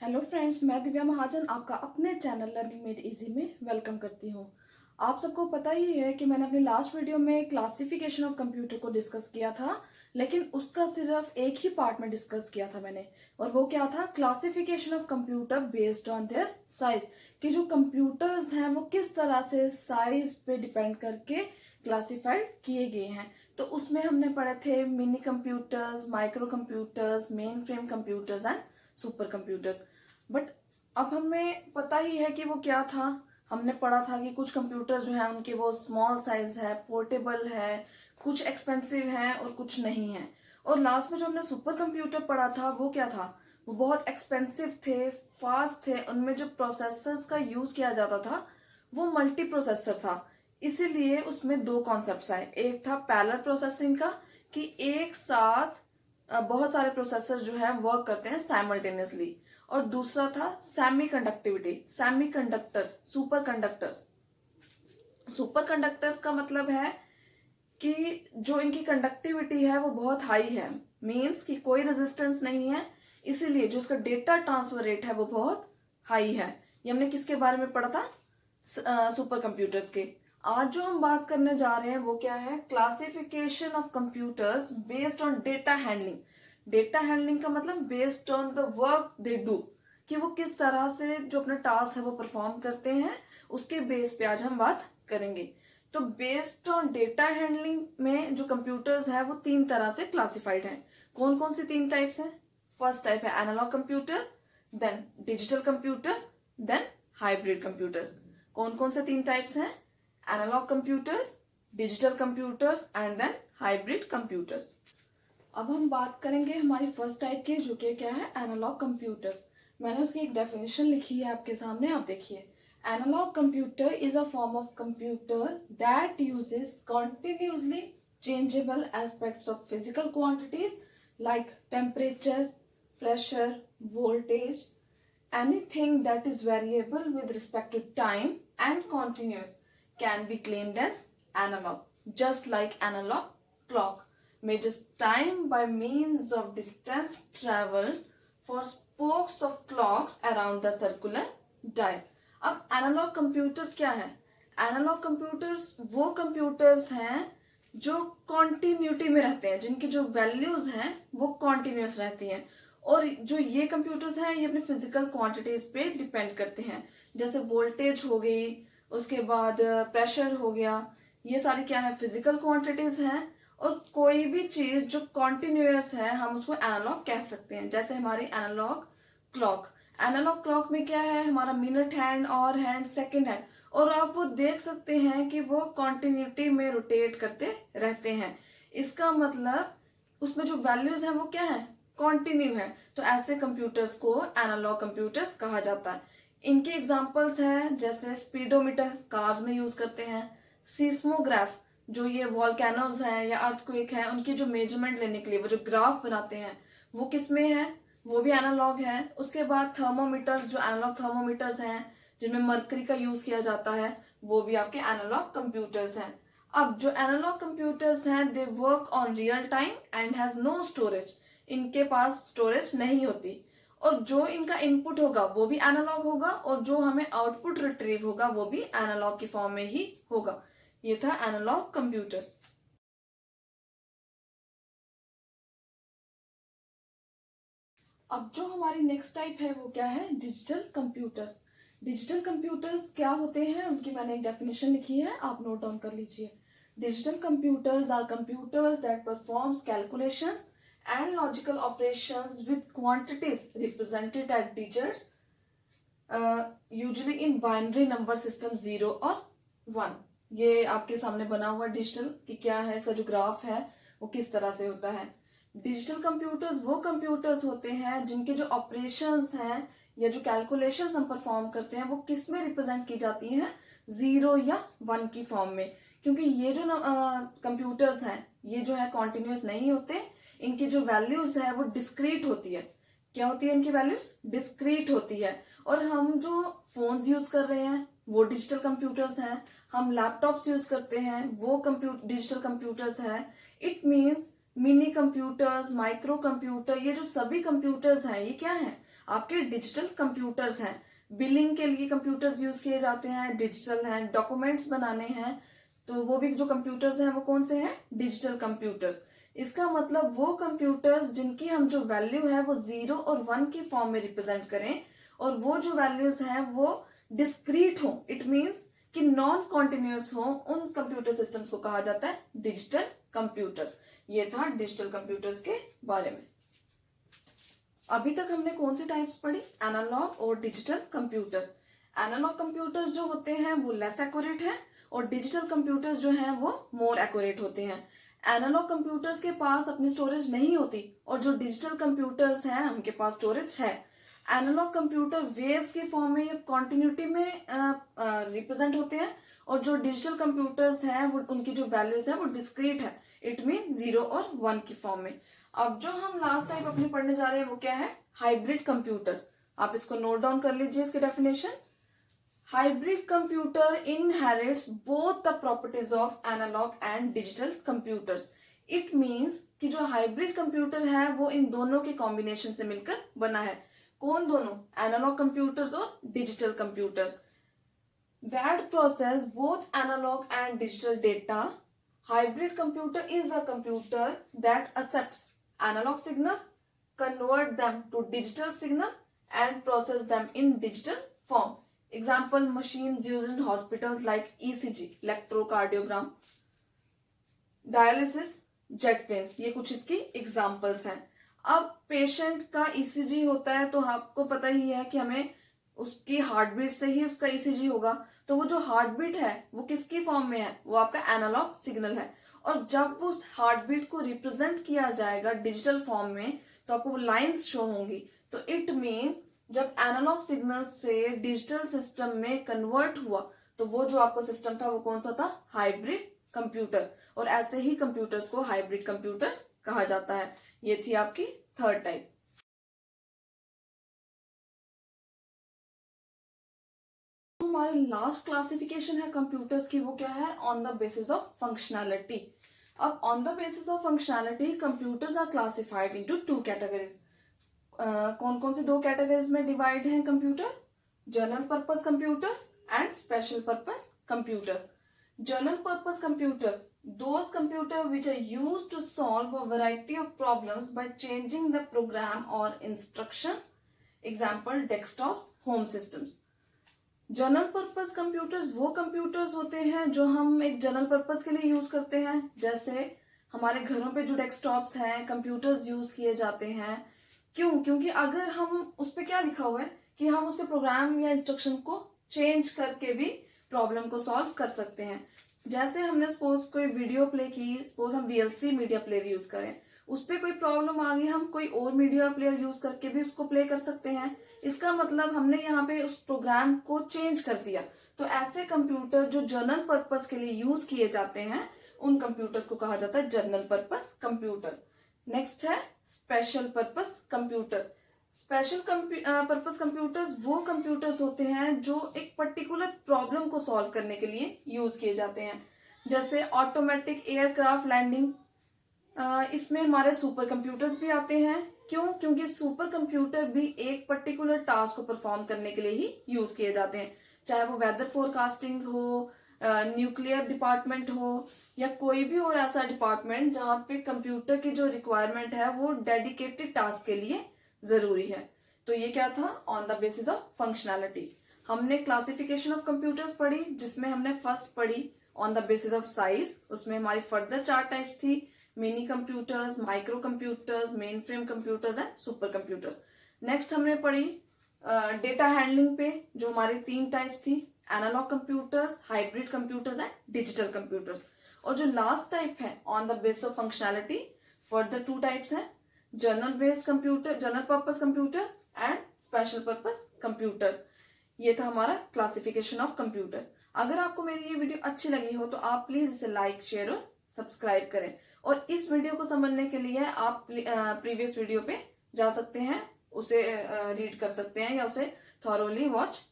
Hello friends, मैं दिव्या महाजन आपका अपने चैनल लर्निंग मेड इजी में वेलकम करती हूँ। आप सबको पता ही है कि मैंने अपनी लास्ट वीडियो में क्लासिफिकेशन ऑफ कंप्यूटर को डिस्कस किया था, लेकिन उसका सिर्फ एक ही पार्ट में डिस्कस किया था मैंने। और वो क्या था? Classification of computer based on their size, कि जो कंप्यूटर्स हैं वो किस तरह से साइज पे डिपेंड करके क्लासिफाइड किए गए हैं। तो उसमें हमने पढ़े थे mini computers, micro computers, main frame computers and super computers. But अब हमें पता ही है कि वो क्या था। हमने पढ़ा था कि कुछ कंप्यूटर जो है उनके वो स्मॉल साइज है, पोर्टेबल है, कुछ एक्सपेंसिव है और कुछ नहीं है। और लास्ट में जो हमने सुपर कंप्यूटर पढ़ा था वो क्या था? वो बहुत एक्सपेंसिव थे, फास्ट थे, उनमें जो प्रोसेसर्स का यूज किया जाता था वो मल्टी प्रोसेसर था। इसीलिए उसमें दो कॉन्सेप्ट्स आए। एक था पैरेलल प्रोसेसिंग का, कि एक साथ बहुत सारे प्रोसेसर जो है वर्क करते हैं साइमल्टेनियसली। और दूसरा था semi conductivity, semi conductors, super conductors. Super conductors का मतलब है कि जो इनकी कंडक्टिविटी है वो बहुत हाई है, मींस कि कोई रेजिस्टेंस नहीं है, इसीलिए जो इसका डेटा ट्रांसफर रेट है वो बहुत हाई है। ये हमने किसके बारे में पढ़ा था? सुपर कंप्यूटर्स के। आज जो हम बात करने जा रहे हैं वो क्या है? Classification of computers based on data handling. Data handling का मतलब based on the work they do, कि वो किस तरह से जो अपना टास्क है वो परफॉर्म करते हैं, उसके बेस पे आज हम बात करेंगे। तो बेस्ड ऑन डेटा हैंडलिंग में जो कंप्यूटर्स है वो तीन तरह से क्लासिफाइड है। कौन कौन सी तीन टाइप्स हैं? फर्स्ट टाइप है analogue computers, then digital computers, then hybrid computers. कौन कौन से तीन टाइप्स हैं? Analogue computers, digital computers and then hybrid computers. अब हम बात करेंगे हमारी फर्स्ट टाइप की, जो कि क्या है? Analogue computers. मैंने उसकी एक डेफिनेशन लिखी है आपके सामने, आप देखिए। Analogue computer is a form of computer that uses continuously changeable aspects of physical quantities like temperature, pressure, voltage, anything that is variable with respect to time and continuous can be claimed as analog, just like analog clock measures time by means of distance traveled for spokes of clocks around the circular dial. अब analogue computer क्या है? Analogue computers वो computers हैं जो continuity में रहते हैं, जिनकी जो वैल्यूज हैं वो कॉन्टिन्यूस रहती हैं। और जो ये कंप्यूटर्स हैं ये अपने फिजिकल क्वांटिटीज पे डिपेंड करते हैं, जैसे वोल्टेज हो गई, उसके बाद प्रेशर हो गया। ये सारी क्या है? फिजिकल क्वांटिटीज हैं। और कोई भी चीज जो कॉन्टिन्यूअस है हम उसको एनालॉग कह सकते हैं, जैसे हमारी एनालॉग क्लॉक। एनालॉग क्लॉक में क्या है? हमारा मिनट हैंड, और हैंड, सेकेंड हैंड, और आप वो देख सकते हैं कि वो कॉन्टिन्यूटी में रोटेट करते रहते हैं। इसका मतलब उसमें जो वैल्यूज हैं वो क्या है? कॉन्टिन्यू है। तो ऐसे कंप्यूटर्स को एनालॉग कंप्यूटर्स कहा जाता है। इनके एग्जांपल्स हैं जैसे स्पीडोमीटर, कार्स में यूज करते हैं। सीस्मोग्राफ, जो ये वॉल्केनोज हैं या अर्थक्वेक है उनकी जो मेजरमेंट लेने के लिए वो जो ग्राफ बनाते हैं वो किस में है? वो भी एनालॉग है। उसके बाद थर्मोमीटर्स, जो एनालॉग थर्मोमीटर्स हैं जिनमें मरकरी का यूज किया जाता है, वो भी आपके एनालॉग कंप्यूटर्स हैं। अब जो एनालॉग कंप्यूटर्स हैं they work on real time and has no storage, इनके पास स्टोरेज नहीं होती। और जो इनका इनपुट होगा वो भी एनालॉग होगा, और जो हमें आउटपुट रिट्रीव होगा वो भी एनालॉग की फॉर्म में ही होगा। ये था एनालॉग कंप्यूटर्स। अब जो हमारी नेक्स्ट टाइप है वो क्या है? Digital computers. डिजिटल कंप्यूटर्स क्या होते हैं उनकी मैंने एक डेफिनेशन लिखी है, आप नोट डाउन कर लीजिए। Digital computers are computers that performs calculations and logical operations with quantities represented as digits, usually in binary number system 0 और 1। ये आपके सामने बना हुआ डिजिटल कि क्या है, इसका जो ग्राफ है वो किस तरह से होता है। डिजिटल कंप्यूटर्स वो कंप्यूटर्स होते हैं जिनके जो ऑपरेशंस हैं या जो कैलकुलेशंस हम परफॉर्म करते हैं वो किस में रिप्रेजेंट की जाती हैं? 0 या 1 की फॉर्म में। क्योंकि ये जो कंप्यूटर्स हैं ये जो है कॉन्टिन्यूस नहीं होते, इनकी जो वैल्यूज है वो डिस्क्रीट होती है। क्या होती है इनकी वैल्यूज? डिस्क्रीट होती है। और हम जो फोन्स यूज कर रहे हैं वो डिजिटल कंप्यूटर्स हैं, हम लैपटॉप्स यूज करते हैं वो डिजिटल कंप्यूटर्स हैं। It means mini computers, micro computer, ये जो सभी कंप्यूटर्स हैं ये क्या है? आपके डिजिटल कंप्यूटर्स हैं। बिलिंग के लिए कंप्यूटर्स यूज किए जाते हैं, डिजिटल हैं। डॉक्यूमेंट्स बनाने हैं तो वो भी जो कंप्यूटर्स हैं वो कौन से हैं? Digital computers. इसका मतलब वो कंप्यूटर्स जिनकी हम जो वैल्यू है वो 0 और 1 की फॉर्म में रिप्रेजेंट करें, और वो जो वैल्यूज हैं वो डिस्क्रीट हो, इट मीन्स कि नॉन कॉन्टिन्यूस हो, उन कंप्यूटर सिस्टम्स को कहा जाता है डिजिटल कंप्यूटर्स। ये था डिजिटल कंप्यूटर्स के बारे में। अभी तक हमने कौन सी टाइप्स पढ़ी? एनालॉग और डिजिटल कंप्यूटर्स। एनालॉग कंप्यूटर्स जो होते हैं वो लेस एक्यूरेट हैं, और डिजिटल कंप्यूटर्स जो हैं वो मोर एक्यूरेट होते हैं। एनालॉग कंप्यूटर्स के पास अपनी स्टोरेज नहीं होती, और जो डिजिटल कंप्यूटर्स हैं उनके पास स्टोरेज है। एनालॉग कंप्यूटर वेव्स के फॉर्म में या कॉन्टिन्यूटी में रिप्रेजेंट होते हैं, और जो डिजिटल कंप्यूटर्स हैं वो उनकी जो वैल्यूज है वो डिस्क्रीट है, इट मीन 0 और 1 की फॉर्म में। अब जो हम लास्ट टाइप अपनी पढ़ने जा रहे हैं वो क्या है? Hybrid computers. आप इसको नोट डाउन कर लीजिए, इसके definition. Hybrid computer inherits both the properties of analogue and digital computers. It means कि जो हाइब्रिड कंप्यूटर है वो इन दोनों के कॉम्बिनेशन से मिलकर बना है। कौन दोनों? एनालॉग कंप्यूटर्स और digital computers. That process both analogue and digital data. Hybrid computer is a computer that accepts analog signals, convert them to digital signals, and process them in digital form. Example machines used in hospitals like ECG, electrocardiogram, dialysis, jet planes. ये कुछ इसकी examples हैं। अब patient का ECG होता है तो आपको पता ही है कि हमें उसकी हार्ट बीट से ही उसका ईसीजी होगा। तो वो जो हार्ट बीट है वो किसकी फॉर्म में है? वो आपका एनालॉग सिग्नल है। और जब उस हार्ट बीट को रिप्रेजेंट किया जाएगा डिजिटल फॉर्म में तो आपको वो लाइंस शो होंगी। तो इट मीन्स जब एनालॉग सिग्नल से डिजिटल सिस्टम में कन्वर्ट हुआ तो वो जो आपका सिस्टम था वो कौन सा था? Hybrid computer. और ऐसे ही कंप्यूटर्स को हाइब्रिड कंप्यूटर्स कहा जाता है। ये थी आपकी थर्ड टाइप। हमारी लास्ट क्लासिफिकेशन है कंप्यूटर्स की, वो क्या है? On the basis of functionality. अब on the basis of functionality computers are classified into 2 categories. कौन कौन सी 2 कैटेगरीज में डिवाइड हैं computers? General purpose computers and special purpose computers. General purpose computers, those computers which are used to solve a variety of problems by changing the program or instructions. Example desktops, home systems. General purpose computers वो computers होते हैं जो हम एक general purpose के लिए use करते हैं। जैसे हमारे घरों पे जो डेस्कटॉप्स हैं, कंप्यूटर्स यूज किए जाते हैं। क्यों? क्योंकि अगर हम उस पर क्या लिखा हुआ है कि हम उसके प्रोग्राम या इंस्ट्रक्शन को चेंज करके भी प्रॉब्लम को सॉल्व कर सकते हैं। जैसे हमने सपोज कोई वीडियो प्ले की, सपोज हम वीएलसी मीडिया प्लेयर यूज करें, उस पर कोई प्रॉब्लम आ गई, हम कोई और मीडिया प्लेयर यूज करके भी उसको प्ले कर सकते हैं। इसका मतलब हमने यहाँ पे उस प्रोग्राम को चेंज कर दिया। तो ऐसे कंप्यूटर जो जनरल पर्पस के लिए यूज किए जाते हैं उन कंप्यूटर्स को कहा जाता है जनरल पर्पस कंप्यूटर। नेक्स्ट है special purpose computers. Special purpose computers वो कंप्यूटर्स होते हैं जो एक पर्टिकुलर प्रॉब्लम को सॉल्व करने के लिए यूज किए जाते हैं। जैसे ऑटोमेटिक एयरक्राफ्ट लैंडिंग, इसमें हमारे सुपर कंप्यूटर्स भी आते हैं। क्यों? क्योंकि सुपर कंप्यूटर भी एक पर्टिकुलर टास्क को परफॉर्म करने के लिए ही यूज किए जाते हैं। चाहे वो वेदर फोरकास्टिंग हो, न्यूक्लियर डिपार्टमेंट हो, या कोई भी और ऐसा डिपार्टमेंट जहां पे कंप्यूटर की जो रिक्वायरमेंट है वो डेडिकेटेड टास्क के लिए जरूरी है। तो ये क्या था? On the basis of functionality. हमने क्लासिफिकेशन ऑफ कंप्यूटर्स पढ़ी, जिसमें हमने फर्स्ट पढ़ी on the basis of size. उसमें हमारी फर्दर 4 टाइप्स थी: mini computers, micro computers, main frame computers and super computers. Next हमने पढ़ी डेटा हैंडलिंग पे, जो हमारी 3 टाइप्स थी: analog computers, hybrid computers and digital computers. और जो लास्ट टाइप है on the basis of functionality, further 2 types है: general based computer, general purpose computers and special purpose computers. ये था हमारा क्लासिफिकेशन ऑफ कंप्यूटर। अगर आपको मेरी ये वीडियो अच्छी लगी हो तो आप प्लीज इसे लाइक, शेयर और सब्सक्राइब करें। और इस वीडियो को समझने के लिए आप प्रीवियस वीडियो पे जा सकते हैं, उसे रीड कर सकते हैं या उसे थॉरोली वॉच